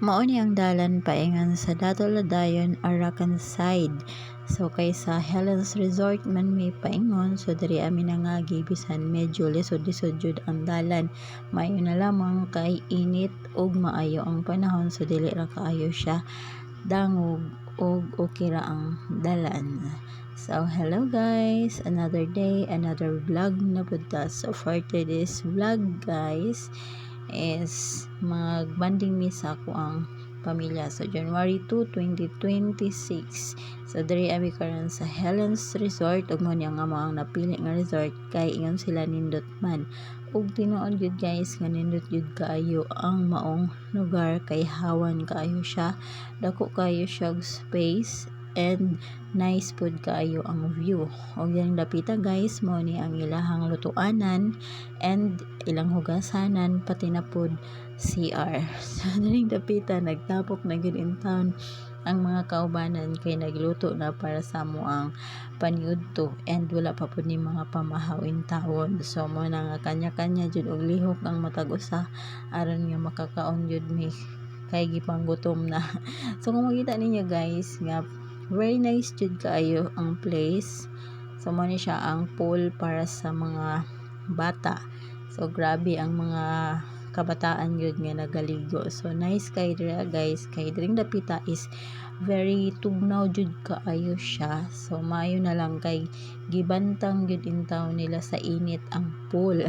Mao ni ang dalan paingan sa Datoladayon, Arakan side. So kaysa Helen's Resort man may paingon, so diri amin nangagi bisan medyo lisod-lisod jud ang dalan. Maayo na lamang kay init ug maayo ang panahon, so dili ra kaayo siya dangog ug okay ra ang dalan. So hello guys, another day, another vlog na punta. So for today's vlog guys is magbanding mi sa ako ang pamilya. So January 2, 2026. So diri ami karon sa Helen's Resort ug mo niya nga mao ang napili nga resort kay ingon sila nindot man. Ug tinuod gyud guys nga nindot gyud kaayo ang maong lugar kay hawan kaayo siya. Dako kaayo siya space and nice food kaayo ang view. Og yang dapita guys mo ni ang ilahang lutuanan and ilang hugasanan pati na pod CR. So daling dapita nagtapok na gyud in town ang mga kaubanan kay nagluto na para sa mo ang paniudto and wala pa pud ni mga pamahaw in tawon. So mo na nga kanya-kanya jud og lihok ang matag usa aron nga makakaon jud mi kay gipanggutom na. So kung makita ninyo guys nga very nice jud kaayo ang place. So mo ni siya ang pool para sa mga bata. So grabe ang mga kabataan yun nga nagaligo. So nice kay dira guys, kay diring dapita is very tugnaw jud kaayo siya. So maayo na lang kay gibantang jud in town nila sa init ang pool.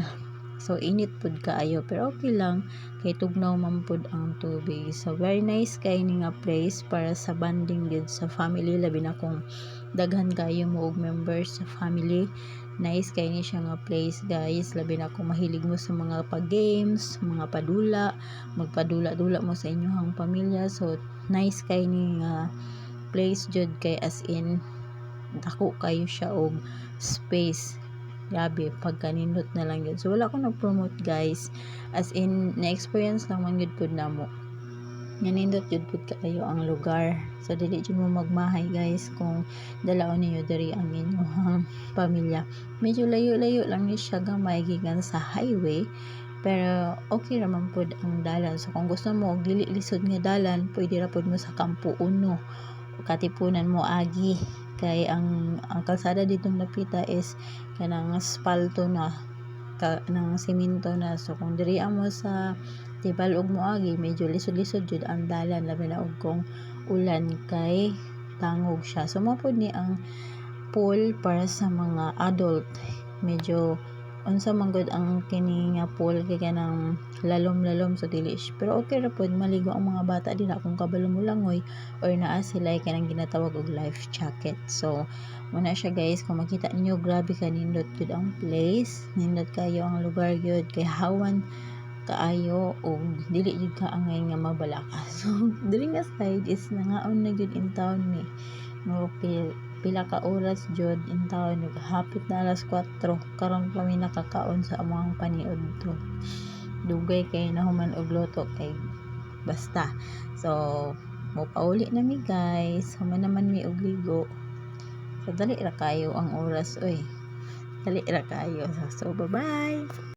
So init pud kaayo pero okay lang kay tugnaw man pud ang tubig. So very nice kay ni nga place para sa bonding gid sa family, labi na kung daghan kayo mo og members sa family. Nice kay ni siya nga place guys, labi na kung mahilig mo sa mga pa-games, mga padula, magpadula-dula mo sa inyong pamilya. So nice kay ni nga place jud kay as in dako kayo siya og space. Grabe, pagkanindot na lang yun. So wala ko nag-promote guys, as in na-experience lang man yun po na mo nanindot yun po kayo ang lugar. So dili dyan mo magmahay guys kung dalaon niyo dari ang inyong pamilya. Medyo layo-layo lang ni siya gamay gikan sa highway, pero okay raman po ang dalan. So kung gusto mo og dili lisod nga dalan, pwede ra pod mo sa Kampo Uno, Katipunan mo agi kay ang kalsada ditong napita is kanang asfalto na ng semento na. So kung diri mo sa Tibalog mo agi medyo lisod-lisod jud ang dalan, labi na og kung ulan kay tangog siya. So mo pod ni ang pool para sa mga adult. Medyo unsa man gud ang kini nga pool kay kanang lalom-lalom, so dili pero okay ra pod maligo ang mga bata dira kung kabalo mo langoy or naa sila kanang ginatawag og life jacket. So muna siya guys, kung makita niyo grabe ka nindot jud ang place, nindot kayo ang lugar jud kay hawan kaayo og dili jud ka angay nga mabalaka. So diri nga side is nangaon na jud in town ni no pila ka oras jud in town, hapit na alas 4 karon pa mi nakakaon sa among paniud to. Dugay kay nahuman og luto kay basta. So mo pauli na mi guys, human naman mi og ligo. So dali ra kayo ang oras oy, dali ra kayo. So bye bye.